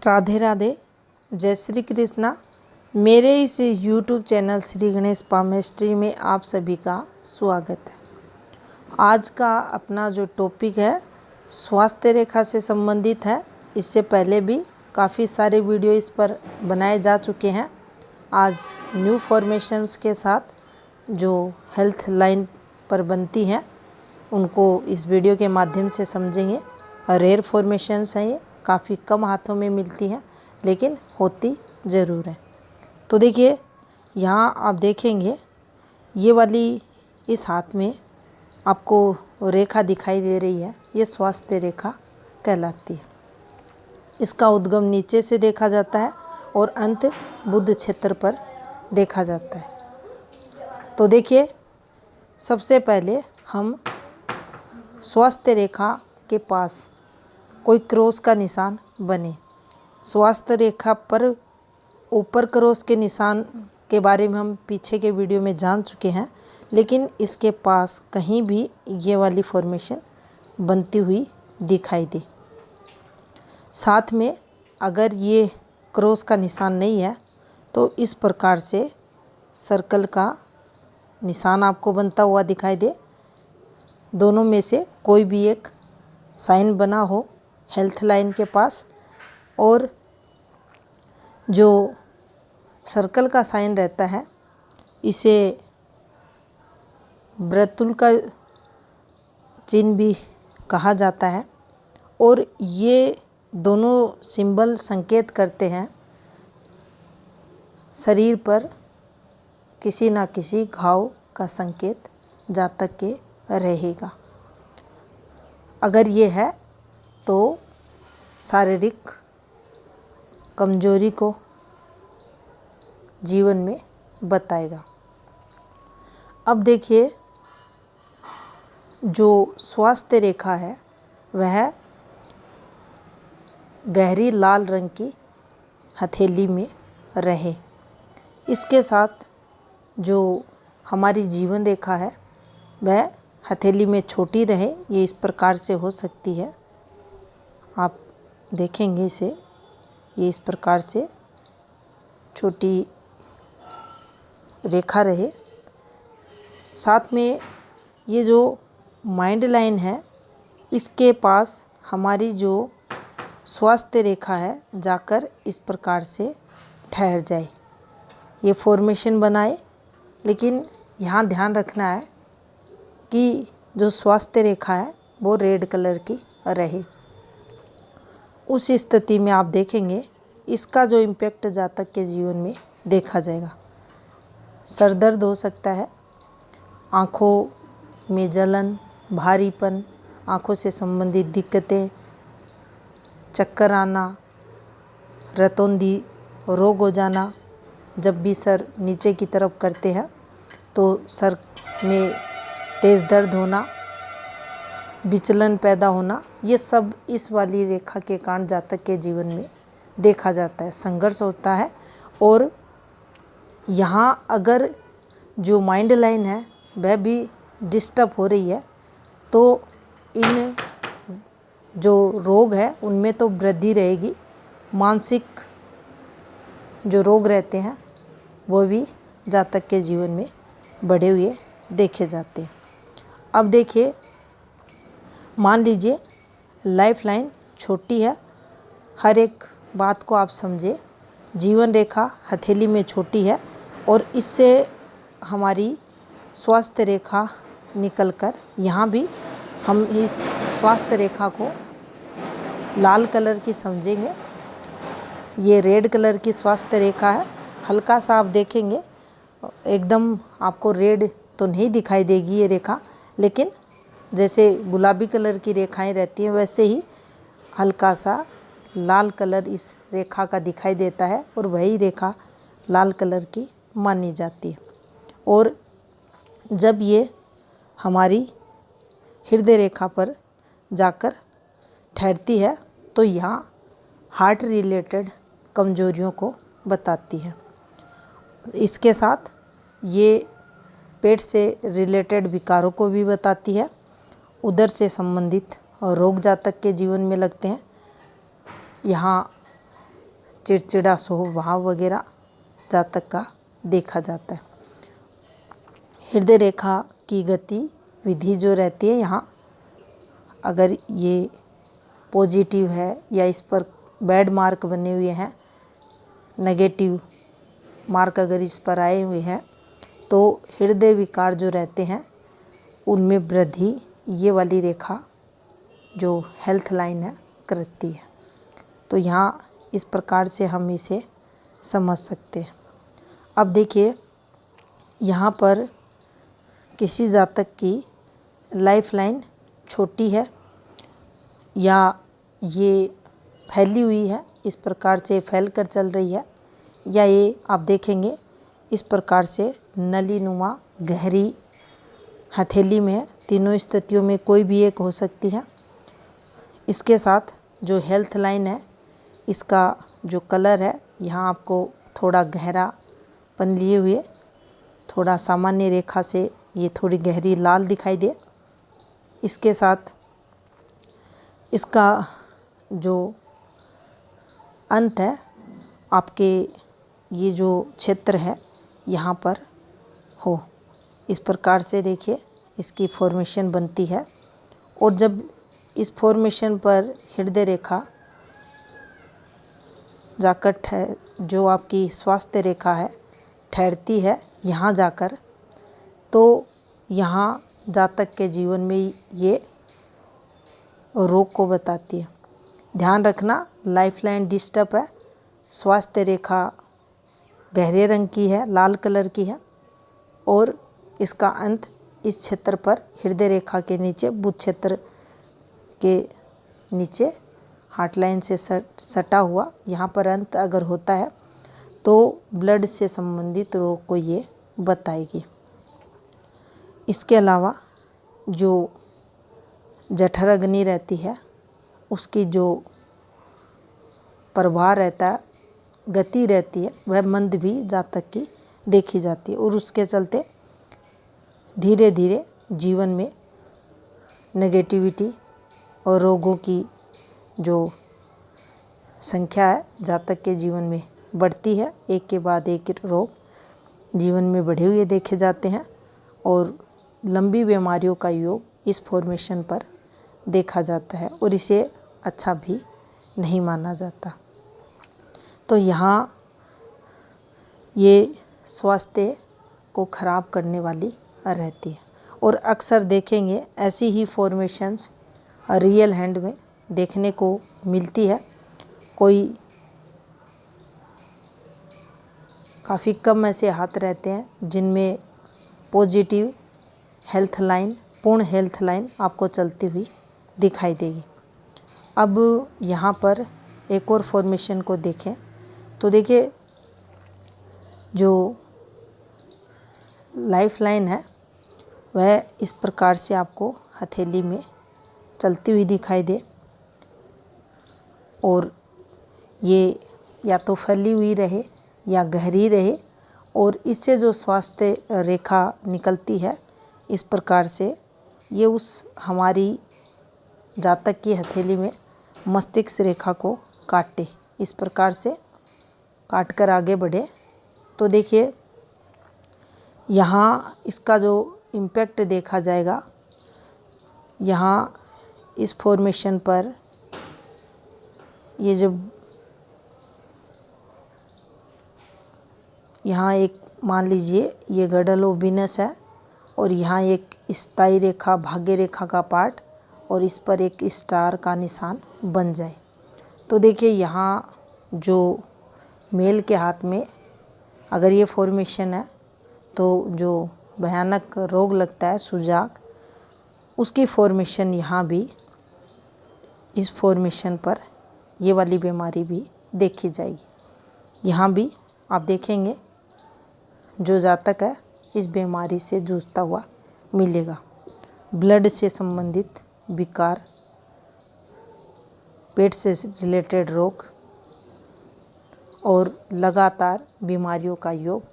राधे राधे, जय श्री कृष्णा। मेरे इस YouTube channel Shri Ganesh palmistry में आप सभी का स्वागत है। आज का अपना जो टॉपिक है स्वास्थ्य रेखा से संबंधित है। इससे पहले भी काफ़ी सारे वीडियो इस पर बनाए जा चुके हैं। आज न्यू फॉर्मेशंस के साथ जो हेल्थ लाइन पर बनती हैं उनको इस वीडियो के माध्यम से समझेंगे। रेयर फॉर्मेशंस हैं, ये काफ़ी कम हाथों में मिलती हैं लेकिन होती ज़रूर है। तो देखिए, यहाँ आप देखेंगे ये वाली इस हाथ में आपको रेखा दिखाई दे रही है, ये स्वास्थ्य रेखा कहलाती है। इसका उद्गम नीचे से देखा जाता है और अंत बुध क्षेत्र पर देखा जाता है। तो देखिए, सबसे पहले हम स्वास्थ्य रेखा के पास कोई क्रॉस का निशान बने। स्वास्थ्य रेखा पर ऊपर क्रॉस के निशान के बारे में हम पीछे के वीडियो में जान चुके हैं, लेकिन इसके पास कहीं भी ये वाली फॉर्मेशन बनती हुई दिखाई दे। साथ में अगर ये क्रॉस का निशान नहीं है तो इस प्रकार से सर्कल का निशान आपको बनता हुआ दिखाई दे। दोनों में से कोई भी एक साइन बना हो हेल्थ लाइन के पास, और जो सर्कल का साइन रहता है इसे वर्तुल का चिन्ह भी कहा जाता है। और ये दोनों सिंबल संकेत करते हैं शरीर पर किसी न किसी घाव का संकेत जातक के रहेगा। अगर ये है तो शारीरिक कमजोरी को जीवन में बताएगा। अब देखिए, जो स्वास्थ्य रेखा है वह गहरी लाल रंग की हथेली में रहे। इसके साथ जो हमारी जीवन रेखा है वह हथेली में छोटी रहे। ये इस प्रकार से हो सकती है, आप देखेंगे इसे, ये इस प्रकार से छोटी रेखा रहे। साथ में ये जो माइंड लाइन है इसके पास हमारी जो स्वास्थ्य रेखा है जाकर इस प्रकार से ठहर जाए, ये फॉर्मेशन बनाए। लेकिन यहाँ ध्यान रखना है कि जो स्वास्थ्य रेखा है वो रेड कलर की रहे। उस स्थिति में आप देखेंगे इसका जो इम्पैक्ट जातक के जीवन में देखा जाएगा। सर दर्द हो सकता है, आँखों में जलन, भारीपन, आँखों से संबंधित दिक्कतें, चक्कर आना, रतौंधी रोग हो जाना। जब भी सर नीचे की तरफ करते हैं तो सर में तेज़ दर्द होना, विचलन पैदा होना, ये सब इस वाली रेखा के कारण जातक के जीवन में देखा जाता है। संघर्ष होता है। और यहाँ अगर जो माइंड लाइन है वह भी डिस्टर्ब हो रही है तो इन जो रोग है उनमें तो वृद्धि रहेगी। मानसिक जो रोग रहते हैं वो भी जातक के जीवन में बढ़े हुए देखे जाते हैं। अब देखिए, मान लीजिए लाइफ लाइन छोटी है, हर एक बात को आप समझे। जीवन रेखा हथेली में छोटी है और इससे हमारी स्वास्थ्य रेखा निकलकर यहाँ भी हम इस स्वास्थ्य रेखा को लाल कलर की समझेंगे। ये रेड कलर की स्वास्थ्य रेखा है। हल्का सा आप देखेंगे, एकदम आपको रेड तो नहीं दिखाई देगी ये रेखा, लेकिन जैसे गुलाबी कलर की रेखाएं रहती हैं वैसे ही हल्का सा लाल कलर इस रेखा का दिखाई देता है और वही रेखा लाल कलर की मानी जाती है। और जब ये हमारी हृदय रेखा पर जाकर ठहरती है तो यहाँ हार्ट रिलेटेड कमजोरियों को बताती है। इसके साथ ये पेट से रिलेटेड विकारों को भी बताती है। उदर से संबंधित रोग जातक के जीवन में लगते हैं। यहाँ चिड़चिड़ा स्वभाव वगैरह जातक का देखा जाता है। हृदय रेखा की गति विधि जो रहती है, यहाँ अगर ये पॉजिटिव है या इस पर बैड मार्क बने हुए हैं, नेगेटिव मार्क अगर इस पर आए हुए हैं, तो हृदय विकार जो रहते हैं उनमें वृद्धि ये वाली रेखा जो हेल्थ लाइन है करती है। तो यहाँ इस प्रकार से हम इसे समझ सकते हैं। अब देखिए, यहाँ पर किसी जातक की लाइफ लाइन छोटी है या ये फैली हुई है, इस प्रकार से फैल कर चल रही है, या ये आप देखेंगे इस प्रकार से नलीनुमा गहरी हथेली में है। तीनों स्थितियों में कोई भी एक हो सकती है। इसके साथ जो हेल्थ लाइन है, इसका जो कलर है, यहाँ आपको थोड़ा गहरापन लिए हुए, थोड़ा सामान्य रेखा से ये थोड़ी गहरी लाल दिखाई दे। इसके साथ इसका जो अंत है, आपके ये जो क्षेत्र है यहाँ पर हो, इस प्रकार से देखिए इसकी फॉर्मेशन बनती है। और जब इस फॉर्मेशन पर हृदय रेखा जाकर जो आपकी स्वास्थ्य रेखा है ठहरती है यहाँ जाकर, तो यहाँ जातक के जीवन में ये रोग को बताती है। ध्यान रखना, लाइफ लाइन डिस्टर्ब है, स्वास्थ्य रेखा गहरे रंग की है, लाल कलर की है, और इसका अंत इस क्षेत्र पर हृदय रेखा के नीचे, बुध क्षेत्र के नीचे हार्ट लाइन से सटा हुआ यहाँ पर अंत अगर होता है तो ब्लड से संबंधित रोग को ये बताएगी। इसके अलावा जो जठर अग्नि रहती है, उसकी जो प्रभाव रहता है, गति रहती है, वह मंद भी जातक की देखी जाती है। और उसके चलते धीरे धीरे जीवन में नेगेटिविटी और रोगों की जो संख्या है जातक के जीवन में बढ़ती है। एक के बाद एक रोग जीवन में बढ़े हुए देखे जाते हैं और लंबी बीमारियों का योग इस फॉर्मेशन पर देखा जाता है और इसे अच्छा भी नहीं माना जाता। तो यहाँ ये स्वास्थ्य को ख़राब करने वाली रहती है। और अक्सर देखेंगे ऐसी ही फॉर्मेशंस रियल हैंड में देखने को मिलती है। कोई काफ़ी कम ऐसे हाथ रहते हैं जिनमें पॉजिटिव हेल्थ लाइन, पूर्ण हेल्थ लाइन आपको चलती हुई दिखाई देगी। अब यहाँ पर एक और फॉर्मेशन को देखें तो देखिए, जो लाइफ लाइन है वह इस प्रकार से आपको हथेली में चलती हुई दिखाई दे और ये या तो फैली हुई रहे या गहरी रहे, और इससे जो स्वास्थ्य रेखा निकलती है इस प्रकार से ये उस हमारी जातक की हथेली में मस्तिष्क रेखा को काटे, इस प्रकार से काट कर आगे बढ़े। तो देखिए यहाँ इसका जो इम्पैक्ट देखा जाएगा, यहाँ इस फॉर्मेशन पर ये जब यहाँ एक मान लीजिए ये गडल ऑफ वीनस है और यहाँ एक स्थायी रेखा भाग्य रेखा का पार्ट और इस पर एक स्टार का निशान बन जाए, तो देखिए यहाँ जो मेल के हाथ में अगर ये फॉर्मेशन है तो जो भयानक रोग लगता है सुजाक, उसकी फॉर्मेशन यहाँ भी इस फॉर्मेशन पर ये वाली बीमारी भी देखी जाएगी। यहाँ भी आप देखेंगे जो जातक है इस बीमारी से जूझता हुआ मिलेगा। ब्लड से संबंधित विकार, पेट से रिलेटेड रोग और लगातार बीमारियों का योग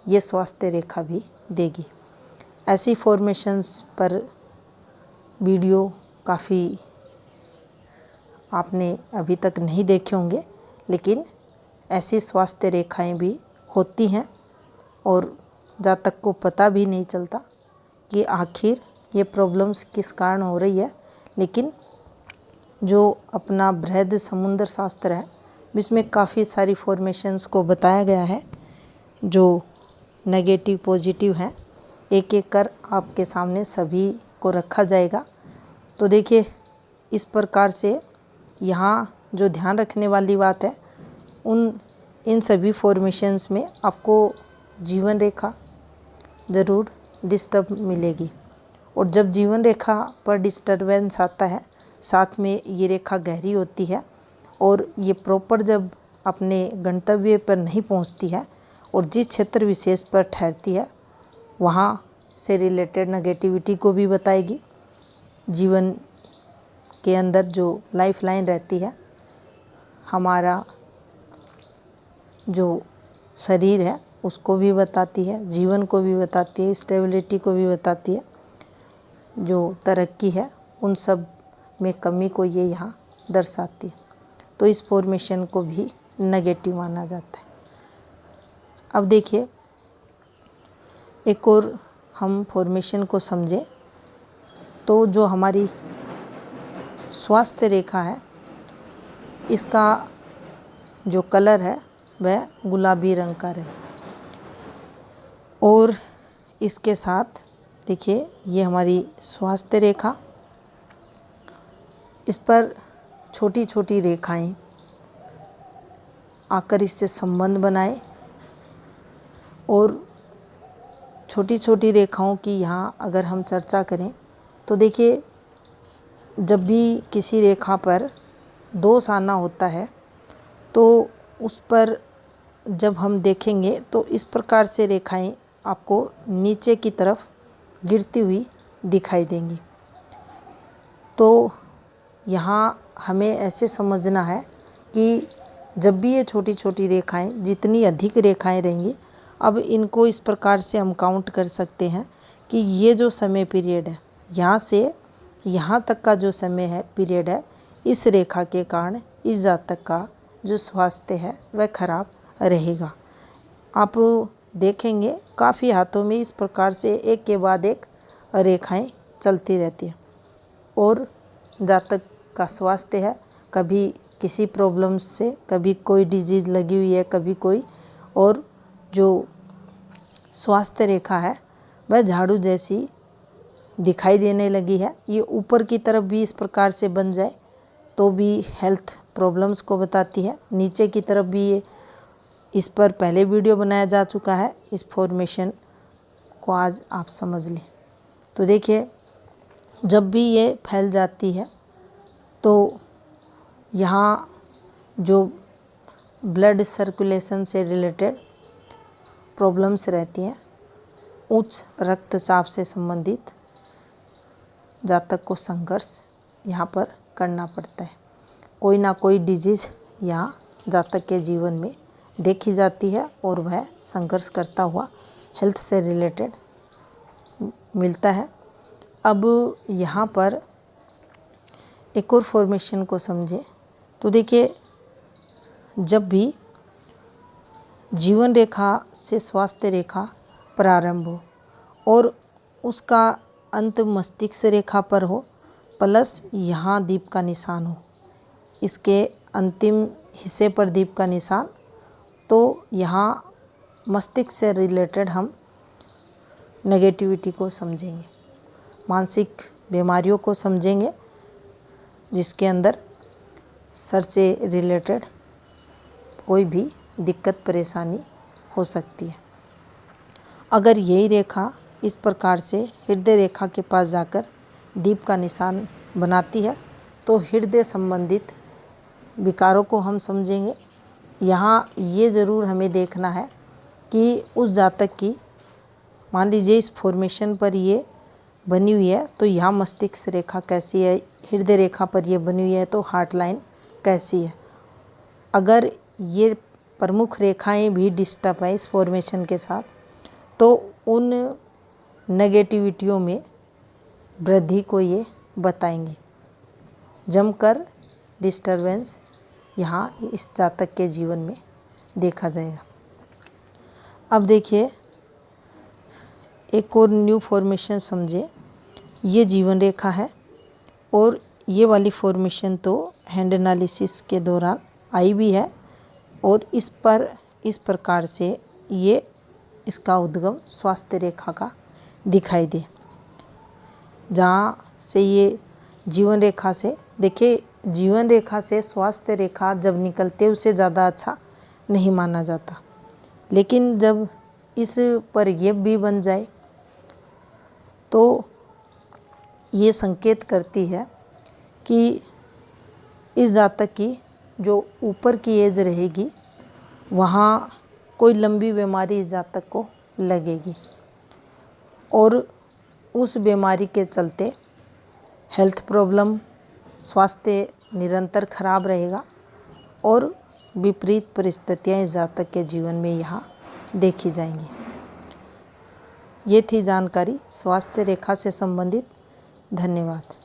ये स्वास्थ्य रेखा भी देगी। ऐसी फॉर्मेशंस पर वीडियो काफ़ी आपने अभी तक नहीं देखे होंगे, लेकिन ऐसी स्वास्थ्य रेखाएं भी होती हैं और जातक को पता भी नहीं चलता कि आखिर ये प्रॉब्लम्स किस कारण हो रही है। लेकिन जो अपना बृहद समुद्र शास्त्र है जिसमें काफ़ी सारी फॉर्मेशंस को बताया गया है जो नेगेटिव पॉजिटिव हैं, एक एक कर आपके सामने सभी को रखा जाएगा। तो देखिए इस प्रकार से यहाँ जो ध्यान रखने वाली बात है इन सभी फॉर्मेशंस में आपको जीवन रेखा ज़रूर डिस्टर्ब मिलेगी। और जब जीवन रेखा पर डिस्टर्बेंस आता है साथ में ये रेखा गहरी होती है और ये प्रॉपर जब अपने गंतव्य पर नहीं पहुंचती है और जिस क्षेत्र विशेष पर ठहरती है वहाँ से रिलेटेड नेगेटिविटी को भी बताएगी। जीवन के अंदर जो लाइफ लाइन रहती है, हमारा जो शरीर है उसको भी बताती है, जीवन को भी बताती है, स्टेबिलिटी को भी बताती है, जो तरक्की है उन सब में कमी को ये यहाँ दर्शाती है। तो इस फॉर्मेशन को भी नेगेटिव माना जाता है। अब देखिए एक और हम फॉर्मेशन को समझें तो जो हमारी स्वास्थ्य रेखा है इसका जो कलर है वह गुलाबी रंग का रहे और इसके साथ देखिए ये हमारी स्वास्थ्य रेखा, इस पर छोटी छोटी रेखाएं आकर इससे संबंध बनाए और छोटी छोटी रेखाओं की यहाँ अगर हम चर्चा करें तो देखिए जब भी किसी रेखा पर दोष आना होता है तो उस पर जब हम देखेंगे तो इस प्रकार से रेखाएं आपको नीचे की तरफ गिरती हुई दिखाई देंगी। तो यहाँ हमें ऐसे समझना है कि जब भी ये छोटी छोटी रेखाएं, जितनी अधिक रेखाएं रहेंगी, अब इनको इस प्रकार से हम काउंट कर सकते हैं कि ये जो समय पीरियड है यहाँ से यहाँ तक का जो समय है पीरियड है, इस रेखा के कारण इस जातक का जो स्वास्थ्य है वह खराब रहेगा। आप देखेंगे काफ़ी हाथों में इस प्रकार से एक के बाद एक रेखाएं चलती रहती हैं और जातक का स्वास्थ्य है कभी किसी प्रॉब्लम से, कभी कोई डिजीज़ लगी हुई है, कभी कोई, और जो स्वास्थ्य रेखा है वह झाड़ू जैसी दिखाई देने लगी है। ये ऊपर की तरफ भी इस प्रकार से बन जाए तो भी हेल्थ प्रॉब्लम्स को बताती है, नीचे की तरफ भी ये, इस पर पहले वीडियो बनाया जा चुका है, इस फॉर्मेशन को आज आप समझ लें। तो देखिए जब भी ये फैल जाती है तो यहाँ जो ब्लड सर्कुलेशन से रिलेटेड प्रॉब्लम्स रहती हैं, उच्च रक्तचाप से संबंधित जातक को संघर्ष यहाँ पर करना पड़ता है। कोई ना कोई डिजीज़ यहाँ जातक के जीवन में देखी जाती है और वह संघर्ष करता हुआ हेल्थ से रिलेटेड मिलता है। अब यहाँ पर एक और फॉर्मेशन को समझें तो देखिए जब भी जीवन रेखा से स्वास्थ्य रेखा प्रारंभ हो और उसका अंत मस्तिष्क रेखा पर हो प्लस यहाँ दीप का निशान हो, इसके अंतिम हिस्से पर दीप का निशान, तो यहाँ मस्तिष्क से रिलेटेड हम नेगेटिविटी को समझेंगे, मानसिक बीमारियों को समझेंगे जिसके अंदर सर से रिलेटेड कोई भी दिक्कत परेशानी हो सकती है। अगर यही रेखा इस प्रकार से हृदय रेखा के पास जाकर दीप का निशान बनाती है तो हृदय संबंधित विकारों को हम समझेंगे। यहाँ ये ज़रूर हमें देखना है कि उस जातक की, मान लीजिए इस फॉर्मेशन पर ये बनी हुई है तो यहाँ मस्तिष्क रेखा कैसी है, हृदय रेखा पर ये बनी हुई है तो हार्ट लाइन कैसी है। अगर ये प्रमुख रेखाएं भी डिस्टर्ब है इस फॉर्मेशन के साथ तो उन नेगेटिविटियों में वृद्धि को ये बताएंगे। जमकर डिस्टरबेंस यहाँ इस जातक के जीवन में देखा जाएगा। अब देखिए एक और न्यू फॉर्मेशन समझे। ये जीवन रेखा है और ये वाली फॉर्मेशन तो हैंड एनालिसिस के दौरान आई भी है और इस प्रकार से ये इसका उद्गम स्वास्थ्य रेखा का दिखाई दे, जहाँ से ये जीवन रेखा से, देखिए जीवन रेखा से स्वास्थ्य रेखा जब निकलते उससे ज़्यादा अच्छा नहीं माना जाता, लेकिन जब इस पर ये भी बन जाए तो ये संकेत करती है कि इस जातक की जो ऊपर की एज रहेगी वहाँ कोई लंबी बीमारी इस जातक को लगेगी और उस बीमारी के चलते हेल्थ प्रॉब्लम, स्वास्थ्य निरंतर खराब रहेगा और विपरीत परिस्थितियाँ इस जातक के जीवन में यहाँ देखी जाएंगी। ये थी जानकारी स्वास्थ्य रेखा से संबंधित। धन्यवाद।